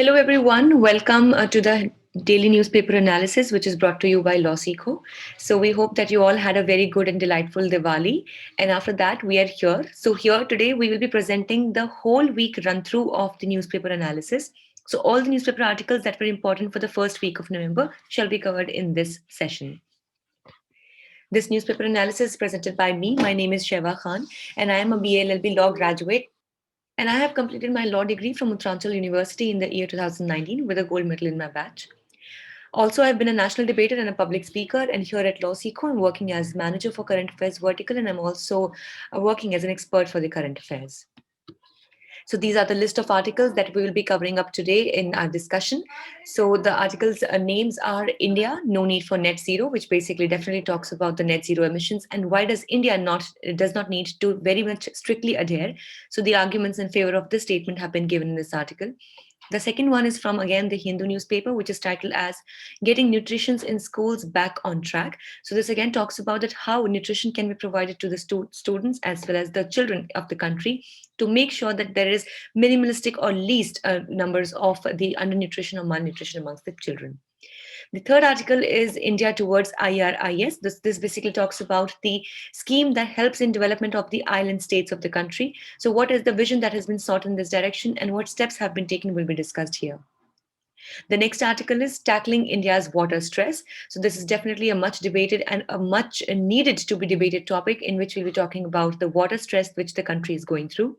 Hello, everyone. Welcome to the daily newspaper analysis, which is brought to you by Lawseco. So, we hope that you all had a very good and delightful Diwali. And after that, we are here. So, here today, we will be presenting the whole week run through of the newspaper analysis. So, all the newspaper articles that were important for the first week of November shall be covered in this session. This newspaper analysis is presented by me. My name is Sheva Khan, and I am a BA LLB law graduate, and I have completed my law degree from Uttaranchal University in the year 2019 with a gold medal in my batch. Also, I've been a national debater and a public speaker, and here at Law Seco, I'm working as manager for current affairs vertical, and I'm also working as an expert for the current affairs. So these are the list of articles that we will be covering up today in our discussion. So the articles names are India, no need for net zero, which basically definitely talks about the net zero emissions and why does India does not need to very much strictly adhere. So the arguments in favor of this statement have been given in this article. The second one is from again the Hindu newspaper, which is titled as Getting Nutrition in Schools Back on Track. So this again talks about that how nutrition can be provided to the students as well as the children of the country to make sure that there is minimalistic or least numbers of the undernutrition or malnutrition amongst the children. The third article is India towards IRIS. This basically talks about the scheme that helps in development of the island states of the country. So what is the vision that has been sought in this direction and what steps have been taken will be discussed here. The next article is Tackling India's Water Stress. So, this is definitely a much debated and a much needed to be debated topic in which we'll be talking about the water stress which the country is going through.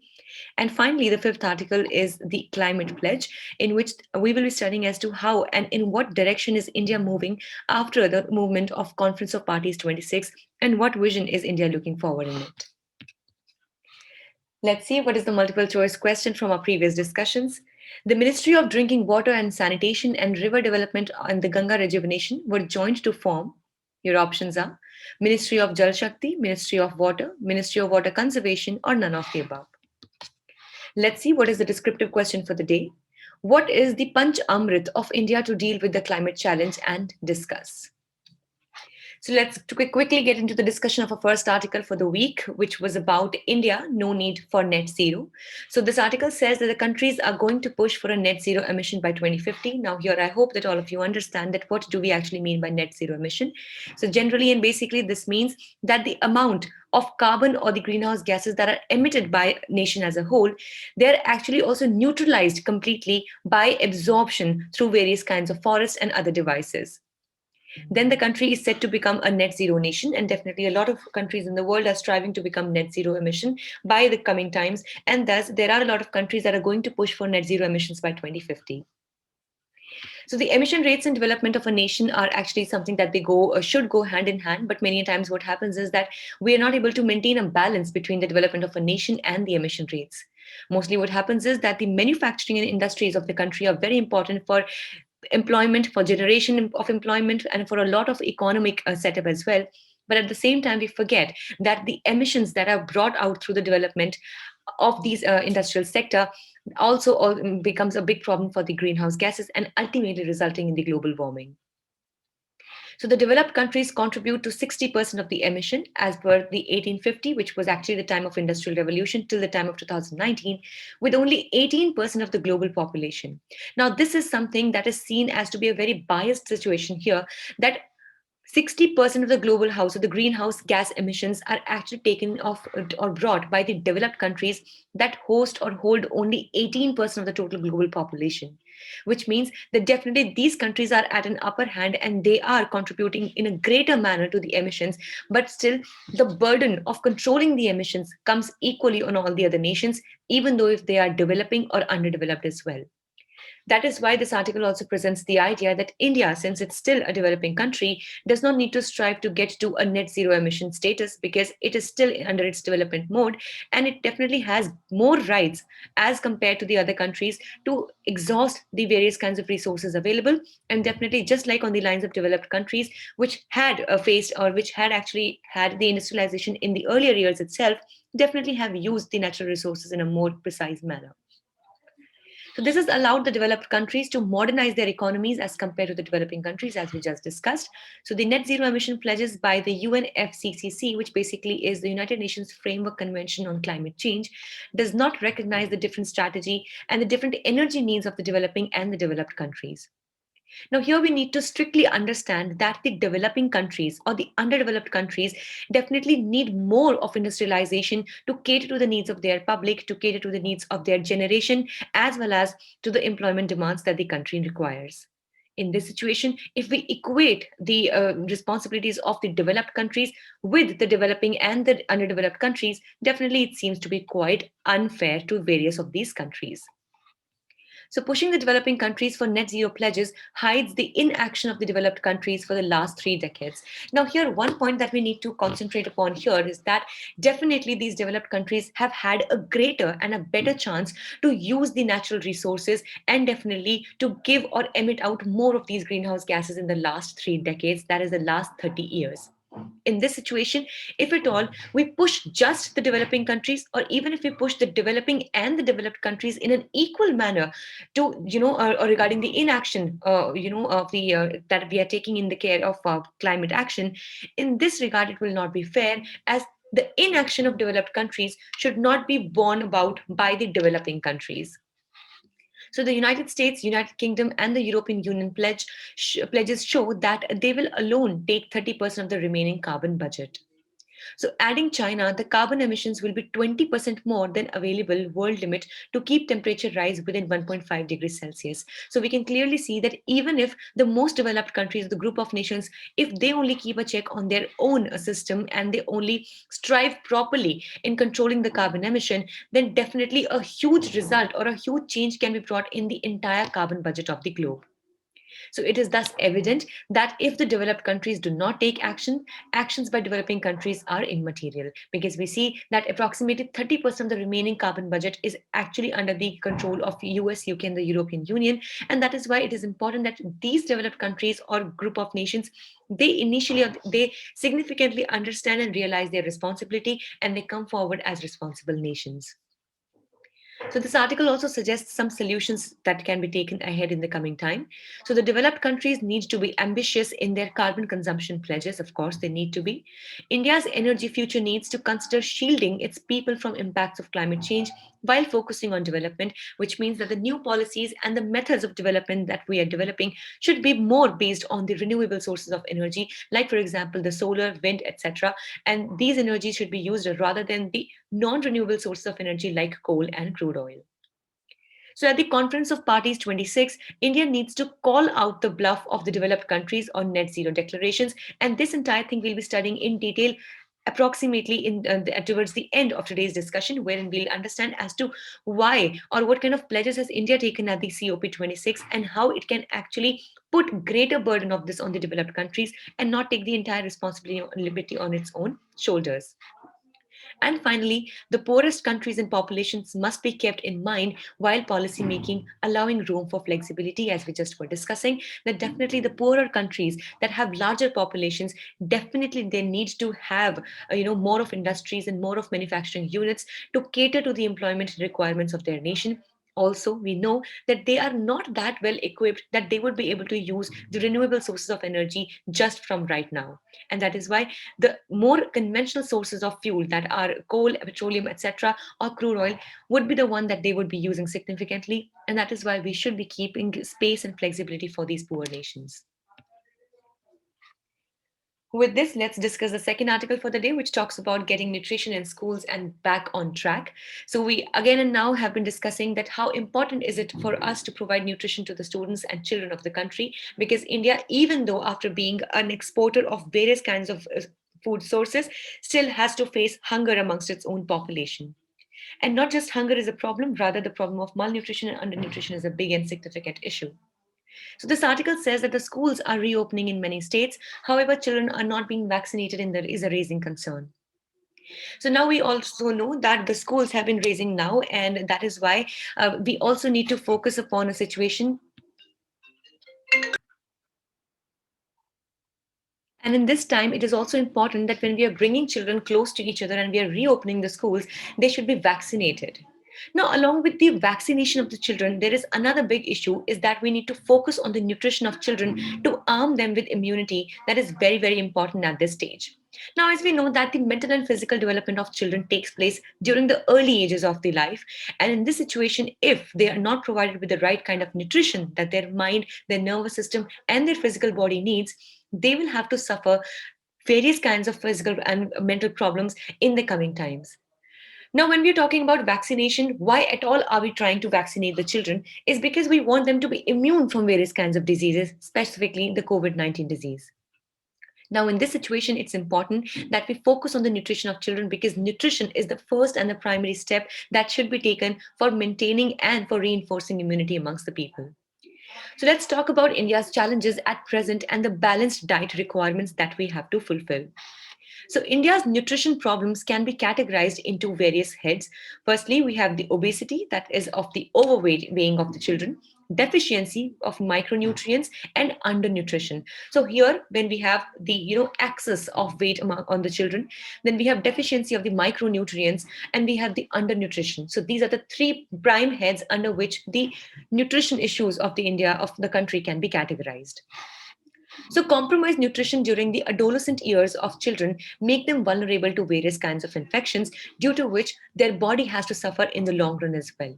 And finally, the fifth article is the Climate Pledge, in which we will be studying as to how and in what direction is India moving after the movement of Conference of Parties 26 and what vision is India looking forward in it. Let's see what is the multiple choice question from our previous discussions. The Ministry of Drinking Water and Sanitation and River Development and the Ganga Rejuvenation were joined to form. Your options are Ministry of Jal Shakti, Ministry of Water, Ministry of Water Conservation, or none of the above. Let's see what is the descriptive question for the day. What is the Panch Amrit of India to deal with the climate challenge and discuss? So let's quickly get into the discussion of a first article for the week, which was about India, no need for net zero. So this article says that the countries are going to push for a net zero emission by 2050. Now here, I hope that all of you understand that what do we actually mean by net zero emission. So generally and basically, this means that the amount of carbon or the greenhouse gases that are emitted by nation as a whole, they're actually also neutralized completely by absorption through various kinds of forests and other devices. Then the country is set to become a net zero nation, and definitely a lot of countries in the world are striving to become net zero emission by the coming times, and thus there are a lot of countries that are going to push for net zero emissions by 2050. So the emission rates and development of a nation are actually something that they should go hand in hand, but many times what happens is that we are not able to maintain a balance between the development of a nation and the emission rates. Mostly what happens is that the manufacturing and industries of the country are very important for employment, for generation of employment, and for a lot of economic setup as well. But at the same time, we forget that the emissions that are brought out through the development of these industrial sector also becomes a big problem for the greenhouse gases and ultimately resulting in the global warming. So the developed countries contribute to 60% of the emission as per the 1850, which was actually the time of industrial revolution till the time of 2019, with only 18% of the global population. Now, this is something that is seen as to be a very biased situation here, that 60% of the global house or the greenhouse gas emissions are actually taken off or brought by the developed countries that host or hold only 18% of the total global population, which means that definitely these countries are at an upper hand and they are contributing in a greater manner to the emissions, but still the burden of controlling the emissions comes equally on all the other nations, even though if they are developing or underdeveloped as well. That is why this article also presents the idea that India, since it's still a developing country, does not need to strive to get to a net zero emission status because it is still under its development mode, and it definitely has more rights as compared to the other countries to exhaust the various kinds of resources available. And definitely, just like on the lines of developed countries, which had faced or which had actually had the industrialization in the earlier years itself, definitely have used the natural resources in a more precise manner. So this has allowed the developed countries to modernize their economies as compared to the developing countries, as we just discussed. So the net zero emission pledges by the UNFCCC, which basically is the United Nations Framework Convention on Climate Change, does not recognize the different strategy and the different energy needs of the developing and the developed countries. Now, here we need to strictly understand that the developing countries or the underdeveloped countries definitely need more of industrialization to cater to the needs of their public, to cater to the needs of their generation, as well as to the employment demands that the country requires. In this situation, if we equate the responsibilities of the developed countries with the developing and the underdeveloped countries, definitely it seems to be quite unfair to various of these countries. So, pushing the developing countries for net zero pledges hides the inaction of the developed countries for the last 3 decades. Now, here, one point that we need to concentrate upon here is that definitely these developed countries have had a greater and a better chance to use the natural resources and definitely to give or emit out more of these greenhouse gases in the last 3 decades, that is, the last 30 years. In this situation, if at all we push just the developing countries, or even if we push the developing and the developed countries in an equal manner to or regarding the inaction of the that we are taking in the care of climate action, in this regard it will not be fair, as the inaction of developed countries should not be borne about by the developing countries. So the United States, United Kingdom, and the European Union pledges show that they will alone take 30% of the remaining carbon budget. So, adding China, the carbon emissions will be 20% more than available world limit to keep temperature rise within 1.5 degrees Celsius. So, we can clearly see that even if the most developed countries, the group of nations, if they only keep a check on their own system and they only strive properly in controlling the carbon emission, then definitely a huge result or a huge change can be brought in the entire carbon budget of the globe. So it is thus evident that if the developed countries do not take action, actions by developing countries are immaterial, because we see that approximately 30% of the remaining carbon budget is actually under the control of US, UK, and the European Union. And that is why it is important that these developed countries or group of nations, they significantly understand and realize their responsibility, and they come forward as responsible nations. So this article also suggests some solutions that can be taken ahead in the coming time. So the developed countries need to be ambitious in their carbon consumption pledges. Of course, they need to be. India's energy future needs to consider shielding its people from impacts of climate change while focusing on development, which means that the new policies and the methods of development that we are developing should be more based on the renewable sources of energy, like, for example, the solar, wind, etc. And these energies should be used rather than the non renewable sources of energy like coal and crude oil. So, at the Conference of Parties 26, India needs to call out the bluff of the developed countries on net zero declarations. And this entire thing we'll be studying in detail approximately towards the end of today's discussion, wherein we'll understand as to why or what kind of pledges has India taken at the COP26 and how it can actually put greater burden of this on the developed countries and not take the entire responsibility on its own shoulders. And finally, the poorest countries and populations must be kept in mind while policy making, allowing room for flexibility, as we just were discussing. That definitely the poorer countries that have larger populations, definitely they need to have more of industries and more of manufacturing units to cater to the employment requirements of their nation. Also, we know that they are not that well equipped that they would be able to use the renewable sources of energy just from right now. And that is why the more conventional sources of fuel, that are coal, petroleum, etc., or crude oil, would be the one that they would be using significantly. And that is why we should be keeping space and flexibility for these poor nations. With this, let's discuss the second article for the day, which talks about getting nutrition in schools and back on track. So we again and now have been discussing that how important is it for us to provide nutrition to the students and children of the country, because India, even though after being an exporter of various kinds of food sources, still has to face hunger amongst its own population. And not just hunger is a problem, rather the problem of malnutrition and undernutrition is a big and significant issue. So this article says that the schools are reopening in many states. However, children are not being vaccinated and there is a raising concern. So now we also know that the schools have been raising now, and that is why we also need to focus upon a situation. And in this time, it is also important that when we are bringing children close to each other and we are reopening the schools, they should be vaccinated. Now, along with the vaccination of the children, there is another big issue is that we need to focus on the nutrition of children to arm them with immunity. That is very, very important at this stage. Now, as we know that the mental and physical development of children takes place during the early ages of the life. And in this situation, if they are not provided with the right kind of nutrition that their mind, their nervous system, and their physical body needs, they will have to suffer various kinds of physical and mental problems in the coming times. Now, when we're talking about vaccination, why at all are we trying to vaccinate the children? Is because we want them to be immune from various kinds of diseases, specifically the COVID 19 disease. Now, in this situation, it's important that we focus on the nutrition of children because nutrition is the first and the primary step that should be taken for maintaining and for reinforcing immunity amongst the people. So, let's talk about India's challenges at present and the balanced diet requirements that we have to fulfill. So, India's nutrition problems can be categorized into various heads. Firstly, we have the obesity, that is of the overweight weighing of the children, deficiency of micronutrients, and undernutrition. So here, when we have the excess of weight on the children, then we have deficiency of the micronutrients, and we have the undernutrition. So these are the three prime heads under which the nutrition issues of the India of the country can be categorized. So, compromised nutrition during the adolescent years of children make them vulnerable to various kinds of infections, due to which their body has to suffer in the long run as well.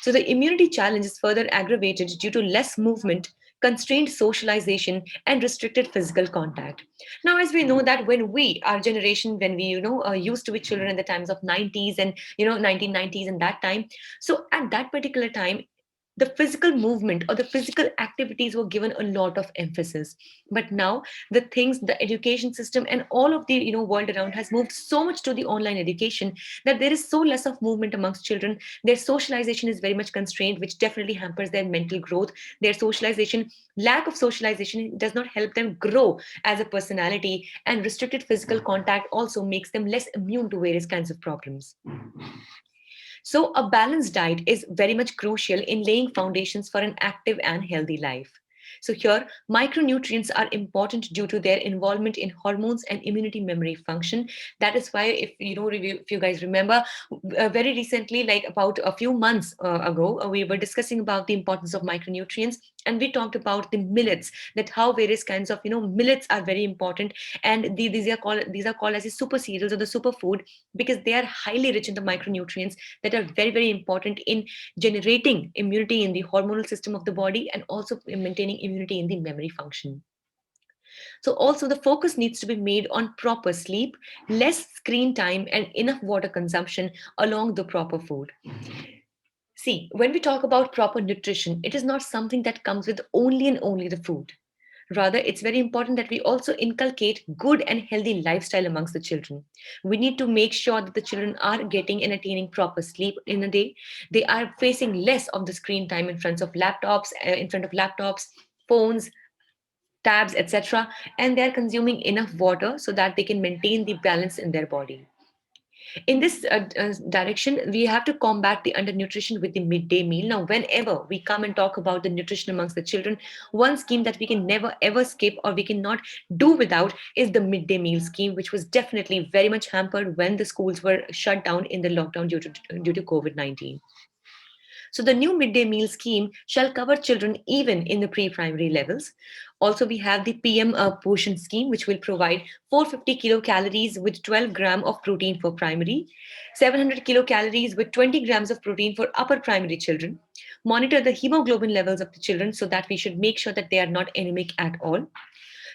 So, the immunity challenge is further aggravated due to less movement, constrained socialization, and restricted physical contact. Now, as we know that when we, our generation, when we used to be children in the times of 90s and 1990s and that time, so at that particular time the physical movement or the physical activities were given a lot of emphasis. But now the things, the education system and all of the world around has moved so much to the online education that there is so less of movement amongst children. Their socialization is very much constrained, which definitely hampers their mental growth. Their socialization, lack of socialization, does not help them grow as a personality, and restricted physical contact also makes them less immune to various kinds of problems. So, a balanced diet is very much crucial in laying foundations for an active and healthy life. So, here, micronutrients are important due to their involvement in hormones and immunity memory function. That is why, if you guys remember, very recently, like about a few months ago, we were discussing about the importance of micronutrients, and we talked about the millets, that how various kinds of millets are very important, and these are called as the super cereals or the superfood, because they are highly rich in the micronutrients that are very, very important in generating immunity in the hormonal system of the body and also in maintaining immunity in the memory function. So, also the focus needs to be made on proper sleep, less screen time, and enough water consumption along the proper food. See, when we talk about proper nutrition, it is not something that comes with only and only the food. Rather, it's very important that we also inculcate good and healthy lifestyle amongst the children. We need to make sure that the children are getting and attaining proper sleep in a day. They are facing less of the screen time in front of laptops, phones, tabs, etc., and they are consuming enough water so that they can maintain the balance in their body. In this direction, we have to combat the undernutrition with the midday meal. Now, whenever we come and talk about the nutrition amongst the children, one scheme that we can never ever skip or we cannot do without is the midday meal scheme, which was definitely very much hampered when the schools were shut down in the lockdown due to COVID 19. So the new midday meal scheme shall cover children even in the pre-primary levels. Also, we have the PM portion scheme, which will provide 450 kilocalories with 12 gram of protein for primary, 700 kilocalories with 20 grams of protein for upper primary children. Monitor the hemoglobin levels of the children so that we should make sure that they are not anemic at all.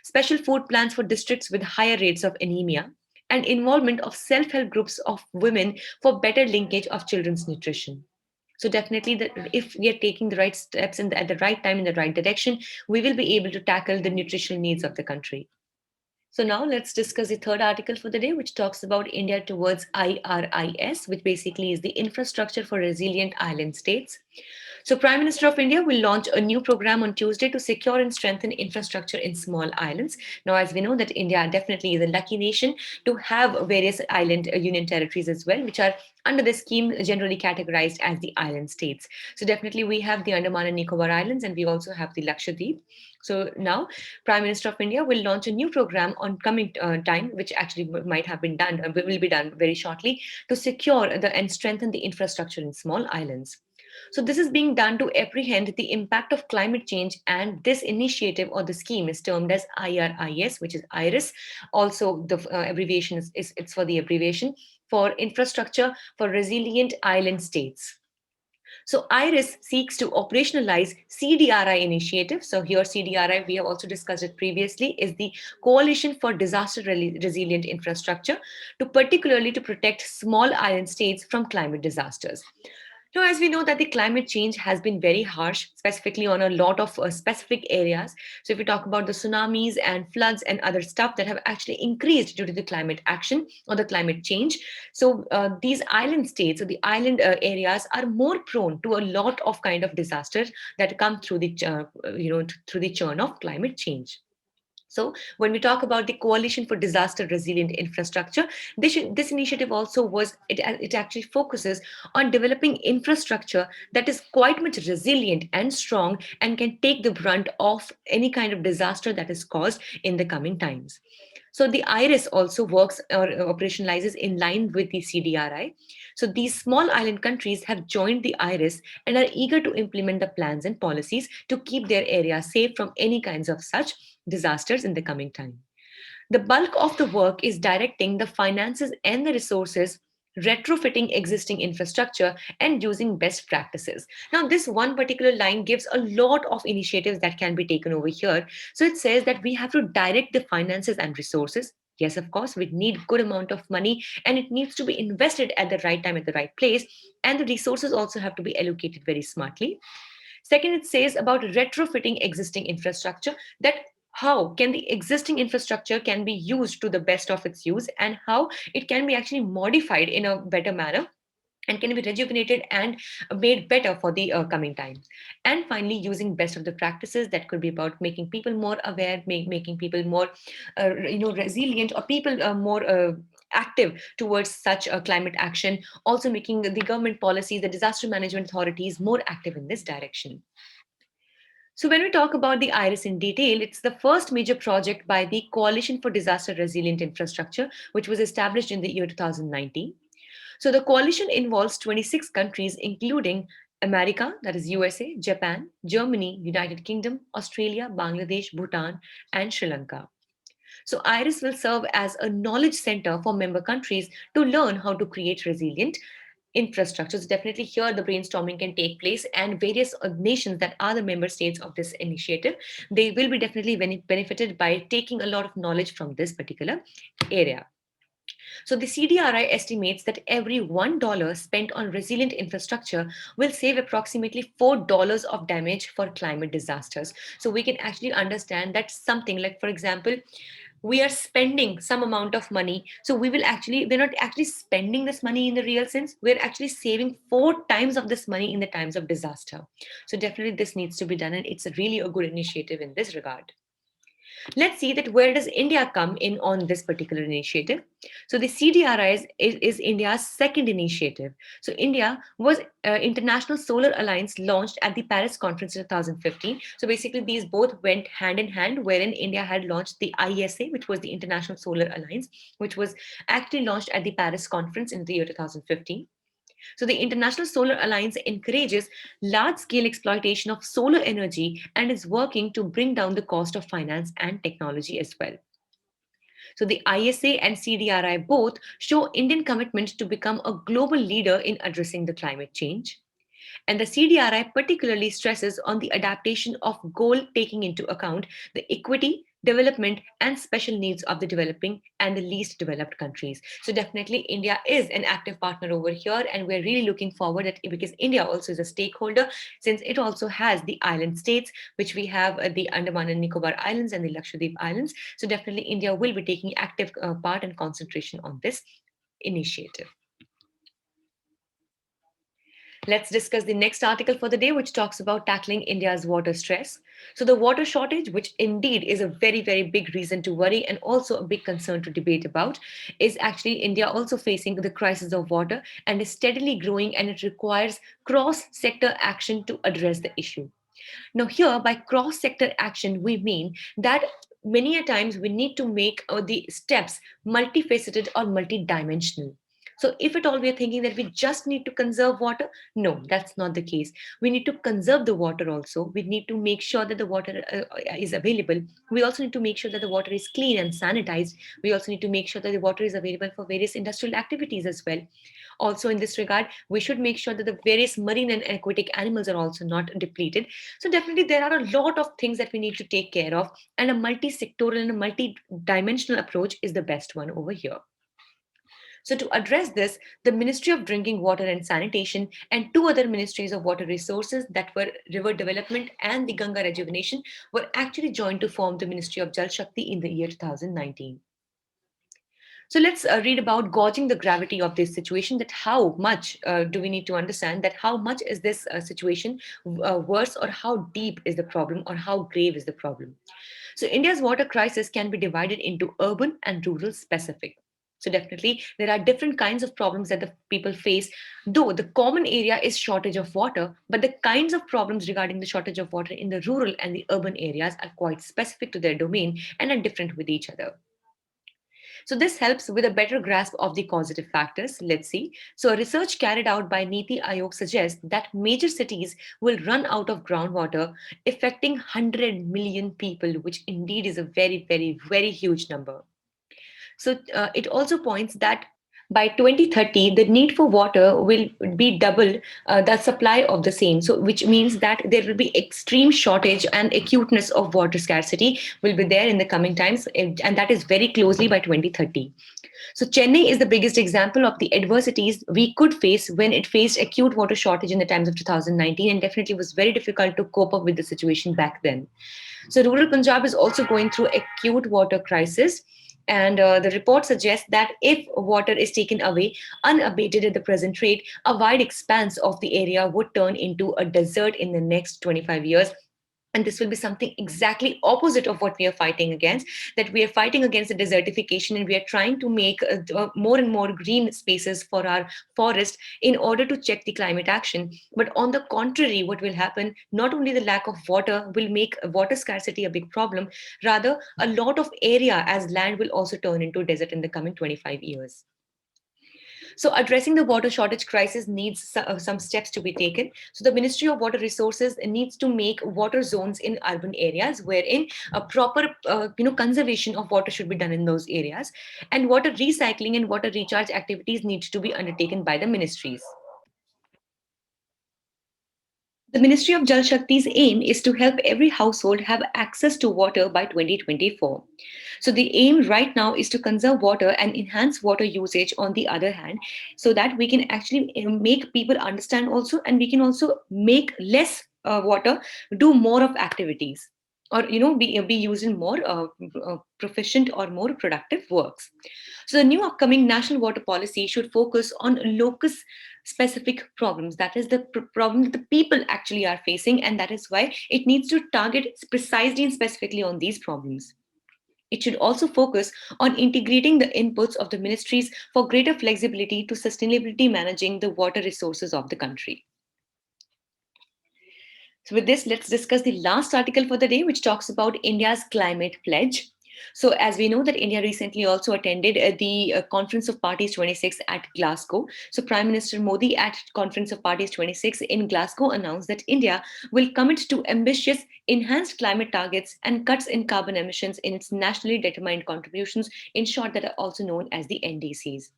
Special food plans for districts with higher rates of anemia, and involvement of self-help groups of women for better linkage of children's nutrition. So definitely, if we are taking the right steps at the right time in the right direction, we will be able to tackle the nutritional needs of the country. So now let's discuss the third article for the day, which talks about India towards IRIS, which basically is the Infrastructure for Resilient Island States. So, Prime Minister of India will launch a new program on Tuesday to secure and strengthen infrastructure in small islands. Now, as we know that India definitely is a lucky nation to have various island union territories as well, which are under the scheme generally categorized as the island states. So, definitely we have the Andaman and Nicobar Islands, and we also have the Lakshadweep. So now, Prime Minister of India will launch a new program on coming time, which actually might have been done, will be done very shortly, to secure and strengthen the infrastructure in small islands. So this is being done to apprehend the impact of climate change, and this initiative or the scheme is termed as IRIS, which is IRIS. Also, the abbreviation is it's for the abbreviation for Infrastructure for Resilient Island States. So IRIS seeks to operationalize CDRI initiative. So here CDRI, we have also discussed it previously, is the Coalition for Disaster Resilient Infrastructure, to particularly to protect small island states from climate disasters. Now, as we know that the climate change has been very harsh, specifically on a lot of specific areas. So if we talk about the tsunamis and floods and other stuff that have actually increased due to the climate action or the climate change. So these island states or the island areas are more prone to a lot of kind of disasters that come through the, through the churn of climate change. So, when we talk about the Coalition for Disaster Resilient Infrastructure, this initiative also it actually focuses on developing infrastructure that is quite much resilient and strong and can take the brunt of any kind of disaster that is caused in the coming times. So the IRIS also works or operationalizes in line with the CDRI. So these small island countries have joined the IRIS and are eager to implement the plans and policies to keep their area safe from any kinds of such disasters in the coming time. The bulk of the work is directing the finances and the resources, retrofitting existing infrastructure, and using best practices. Now, this one particular line gives a lot of initiatives that can be taken over here. So it says that we have to direct the finances and resources. Yes, of course, we need good amount of money and it needs to be invested at the right time at the right place. And the resources also have to be allocated very smartly. Second, it says about retrofitting existing infrastructure, that how can the existing infrastructure can be used to the best of its use and how it can be actually modified in a better manner and can be rejuvenated and made better for the coming times. And finally, using best of the practices that could be about making people more aware, making people more resilient, or people more active towards such a climate action, also making the government policies, the disaster management authorities more active in this direction. So, when we talk about the IRIS in detail, it's the first major project by the Coalition for Disaster Resilient Infrastructure, which was established in the year 2019. So, the coalition involves 26 countries, including America, that is USA, Japan, Germany, United Kingdom, Australia, Bangladesh, Bhutan, and Sri Lanka. So, IRIS will serve as a knowledge center for member countries to learn how to create resilient infrastructures. Definitely here the brainstorming can take place, and various nations that are the member states of this initiative, they will be definitely benefited by taking a lot of knowledge from this particular area. So the CDRI estimates that every $1 spent on resilient infrastructure will save approximately $4 of damage for climate disasters. So we can actually understand that something like, for example, we are spending some amount of money, so we're not actually spending this money in the real sense, we're actually saving 4 times of this money in the times of disaster. So definitely this needs to be done, and it's a really a good initiative in this regard. Let's see that where does India come in on this particular initiative. So the CDRI is India's second initiative. So India was International Solar Alliance launched at the Paris conference in 2015. So basically these both went hand in hand, wherein India had launched the ISA, which was the International Solar Alliance, which was actually launched at the Paris conference in the year 2015. So, the International Solar Alliance encourages large scale exploitation of solar energy and is working to bring down the cost of finance and technology as well. So, the ISA and CDRI both show Indian commitment to become a global leader in addressing the climate change. And the CDRI particularly stresses on the adaptation of goal, taking into account the equity, development, and special needs of the developing and the least developed countries. So definitely India is an active partner over here, and we're really looking forward that because India also is a stakeholder, since it also has the island states, which we have the Andaman and Nicobar Islands and the Lakshadweep Islands. So definitely India will be taking active part and concentration on this initiative. Let's discuss the next article for the day, which talks about tackling India's water stress. So, the water shortage, which indeed is a very, very big reason to worry and also a big concern to debate about, is actually India also facing the crisis of water and is steadily growing, and it requires cross sector action to address the issue. Now, here by cross sector action, we mean that many a times we need to make the steps multifaceted or multidimensional. So, if at all we are thinking that we just need to conserve water, no, that's not the case. We need to conserve the water also. We need to make sure that the water is available. We also need to make sure that the water is clean and sanitized. We also need to make sure that the water is available for various industrial activities as well. Also, in this regard, we should make sure that the various marine and aquatic animals are also not depleted. So, definitely, there are a lot of things that we need to take care of, and a multi sectoral and a multi dimensional approach is the best one over here. So, to address this, the Ministry of Drinking Water and Sanitation and two other ministries of water resources, that were River Development and the Ganga Rejuvenation, were actually joined to form the Ministry of Jal Shakti in the year 2019. So let's read about gauging the gravity of this situation. That how much do we need to understand that how much is this situation worse, or how deep is the problem, or how grave is the problem. So India's water crisis can be divided into urban and rural specific. So definitely there are different kinds of problems that the people face, though the common area is shortage of water, but the kinds of problems regarding the shortage of water in the rural and the urban areas are quite specific to their domain and are different with each other. So this helps with a better grasp of the causative factors. Let's see. So a research carried out by Niti Aayog suggests that major cities will run out of groundwater, affecting 100 million people, which indeed is a very, very, very huge number. So it also points that by 2030, the need for water will be double the supply of the same. So, which means that there will be extreme shortage and acuteness of water scarcity will be there in the coming times, and that is very closely by 2030. So, Chennai is the biggest example of the adversities we could face when it faced acute water shortage in the times of 2019, and definitely was very difficult to cope up with the situation back then. So, rural Punjab is also going through acute water crisis. And the report suggests that if water is taken away unabated at the present rate, a wide expanse of the area would turn into a desert in the next 25 years. And this will be something exactly opposite of what we are fighting against, that we are fighting against the desertification, and we are trying to make more and more green spaces for our forest in order to check the climate action. But on the contrary, what will happen, not only the lack of water will make water scarcity a big problem, rather a lot of area as land will also turn into desert in the coming 25 years. So, addressing the water shortage crisis needs some steps to be taken. So, the Ministry of Water Resources needs to make water zones in urban areas, wherein a proper, conservation of water should be done in those areas, and water recycling and water recharge activities need to be undertaken by the ministries. The Ministry of Jal Shakti's aim is to help every household have access to water by 2024. So, the aim right now is to conserve water and enhance water usage on the other hand, so that we can actually make people understand also, and we can also make less water, do more of activities, or be used in more proficient or more productive works. So the new upcoming national water policy should focus on locus specific problems. That is the problem that the people actually are facing, and that is why it needs to target precisely and specifically on these problems. It should also focus on integrating the inputs of the ministries for greater flexibility to sustainability managing the water resources of the country. So, with this, let's discuss the last article for the day, which talks about India's climate pledge. So, as we know that India recently also attended the Conference of Parties 26 at Glasgow. So, Prime Minister Modi at Conference of Parties 26 in Glasgow announced that India will commit to ambitious enhanced climate targets and cuts in carbon emissions in its nationally determined contributions, in short, that are also known as the NDCs.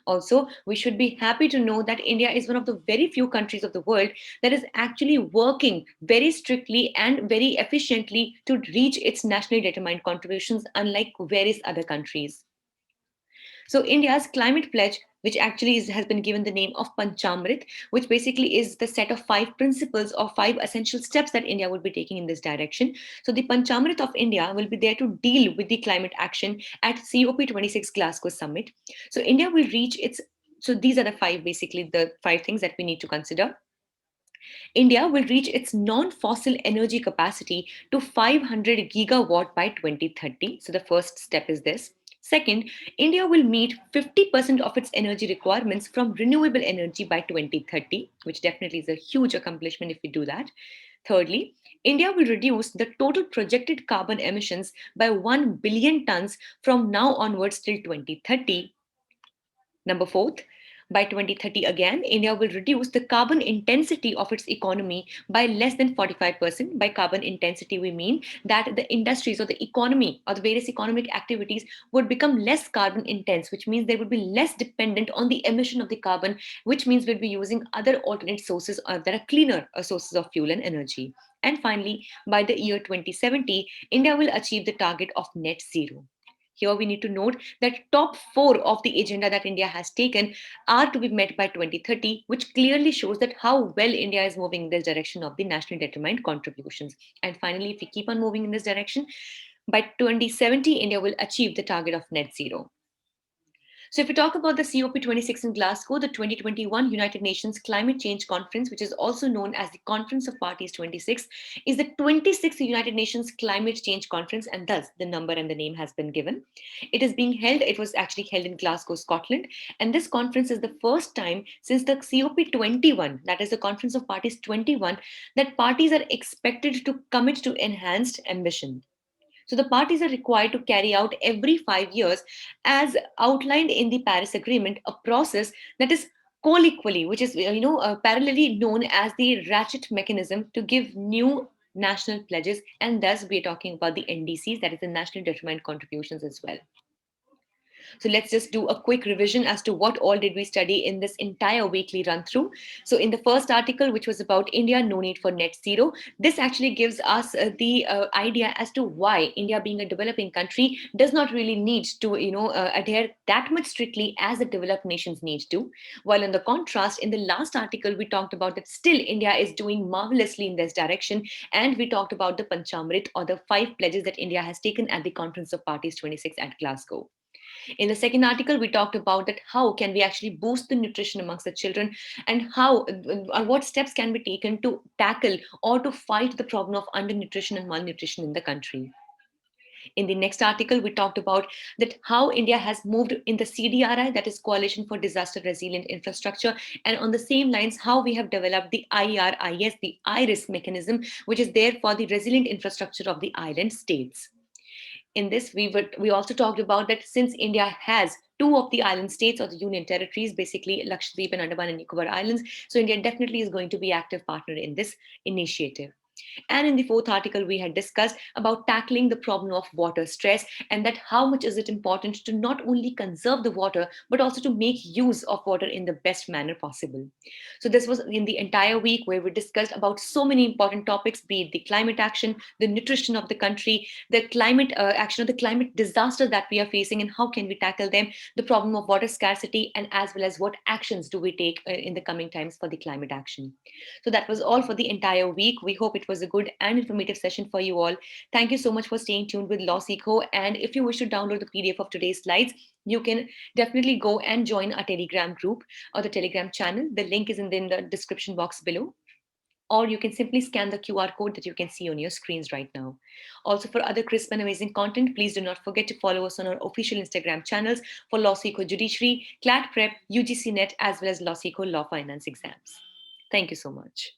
Also, we should be happy to know that India is one of the very few countries of the world that is actually working very strictly and very efficiently to reach its nationally determined contributions, unlike various other countries. So, India's climate pledge, which actually has been given the name of Panchamrit, which basically is the set of five principles or five essential steps that India would be taking in this direction. So, the Panchamrit of India will be there to deal with the climate action at COP26 Glasgow Summit. So, India will reach its, so these are the five, basically, the five things that we need to consider. India will reach its non-fossil energy capacity to 500 gigawatt by 2030. So the first step is this. Second, India will meet 50% of its energy requirements from renewable energy by 2030, which definitely is a huge accomplishment if we do that. Thirdly, India will reduce the total projected carbon emissions by 1 billion tons from now onwards till 2030. Number fourth, by 2030 again, India will reduce the carbon intensity of its economy by less than 45%. By carbon intensity, we mean that the industries or the economy or the various economic activities would become less carbon intense, which means they would be less dependent on the emission of the carbon, which means we'll be using other alternate sources that are cleaner sources of fuel and energy. And finally, by the year 2070, India will achieve the target of net zero. Here we need to note that top four of the agenda that India has taken are to be met by 2030, which clearly shows that how well India is moving in this direction of the nationally determined contributions. And finally, if we keep on moving in this direction, by 2070, India will achieve the target of net zero. So, if we talk about the COP26 in Glasgow, the 2021 United Nations Climate Change Conference, which is also known as the Conference of Parties 26, is the 26th United Nations Climate Change Conference, and thus the number and the name has been given. It was actually held in Glasgow, Scotland, and this conference is the first time since the COP21, that is the Conference of Parties 21, that parties are expected to commit to enhanced ambition. So the parties are required to carry out every 5 years, as outlined in the Paris Agreement, a process that is co-equally, which is parallelly known as the ratchet mechanism to give new national pledges, and thus we are talking about the NDCs, that is the nationally determined contributions as well. So let's just do a quick revision as to what all did we study in this entire weekly run through. So in the first article, which was about India, no need for net zero, this actually gives us the idea as to why India, being a developing country, does not really need to adhere that much strictly as the developed nations need to. While in the contrast, in the last article, we talked about that still India is doing marvelously in this direction, and we talked about the Panchamrit, or the 5 pledges that India has taken at the Conference of Parties 26 at Glasgow. In the second article, we talked about that how can we actually boost the nutrition amongst the children, and how what steps can be taken to tackle or to fight the problem of undernutrition and malnutrition in the country. In the next article, we talked about that how India has moved in the CDRI, that is Coalition for Disaster Resilient Infrastructure, and on the same lines, how we have developed the IRIS, the IRIS mechanism, which is there for the resilient infrastructure of the island states. In this, we also talked about that since India has two of the island states or the union territories, basically Lakshadweep and Andaman and Nicobar Islands, so India definitely is going to be active partner in this initiative. And in the fourth article, we had discussed about tackling the problem of water stress, and that how much is it important to not only conserve the water, but also to make use of water in the best manner possible. So this was in the entire week where we discussed about so many important topics, be it the climate action, the nutrition of the country, the climate action, or the climate disaster that we are facing, and how can we tackle them, the problem of water scarcity, and as well as what actions do we take in the coming times for the climate action. So that was all for the entire week. We hope it was a good and informative session for you all. Thank you so much for staying tuned with LawSeco. And if you wish to download the PDF of today's slides, you can definitely go and join our Telegram group or the Telegram channel. The link is in the description box below. Or you can simply scan the QR code that you can see on your screens right now. Also, for other crisp and amazing content, please do not forget to follow us on our official Instagram channels for LawSeco Judiciary, CLAT Prep, UGC Net, as well as LawSeco Law Finance exams. Thank you so much.